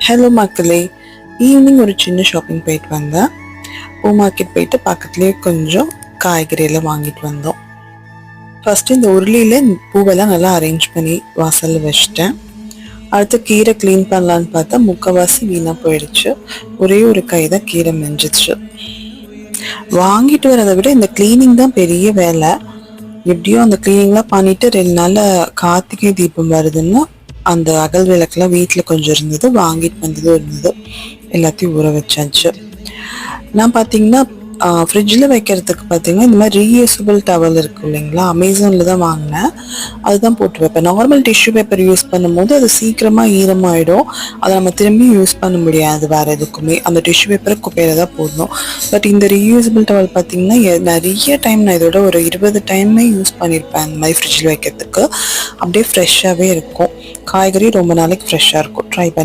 Hello மக்களே, evening ஒரு சின்ன ஷாப்பிங் போயிட்டு வந்தேன். பூ மார்க்கெட் போயிட்டு பக்கத்துலேயே கொஞ்சம் காய்கறியெல்லாம் வாங்கிட்டு வந்தோம். ஃபஸ்ட்டு இந்த உருளியில் பூவெல்லாம் நல்லா அரேஞ்ச் பண்ணி வாசலில் வச்சிட்டேன். அடுத்து கீரை க்ளீன் பண்ணலான்னு பார்த்தா முக்கால்வாசி வீணாக போயிடுச்சு. ஒரே ஒரு கை தான் கீரை மெஞ்சிச்சு. வாங்கிட்டு வரதை விட இந்த க்ளீனிங் தான் பெரிய வேலை. எப்படியோ அந்த க்ளீனிங்லாம் பண்ணிவிட்டு 2 நாளில் கார்த்திகை தீபம் வருதுன்னா அந்த அகல் விளக்குலாம் வீட்டில் கொஞ்சம் இருந்தது, வாங்கிட்டு வந்ததும் இருந்தது, எல்லாத்தையும் ஊற வச்சாச்சு. நான் பார்த்தீங்கன்னா ஃப்ரிட்ஜில் வைக்கிறதுக்கு பார்த்தீங்கன்னா இந்த மாதிரி ரீயூசபிள் டவல் இருக்கும் இல்லைங்களா, அமேசானில் தான் வாங்கினேன். அதுதான் போட்டு வைப்பேன். நார்மல் டிஷ்யூ பேப்பர் யூஸ் பண்ணும்போது அது சீக்கிரமாக ஈரமாயிடும், அதை நம்ம திரும்பி யூஸ் பண்ண முடியாது வேறு எதுக்குமே. அந்த டிஷ்யூ பேப்பரை குப்பையில் தான் போடணும். பட் இந்த ரீயூசபிள் டவல் பார்த்தீங்கன்னா நிறைய டைம் நான் இதோட ஒரு 20 டைமே யூஸ் பண்ணியிருப்பேன் அந்த மாதிரி ஃப்ரிட்ஜில் வைக்கிறதுக்கு. அப்படியே ஃப்ரெஷ்ஷாகவே இருக்கும், காய்கறி ரொம்ப நாளைக்கு ஃப்ரெஷ்ஷாக இருக்கும். ட்ரை பண்ணி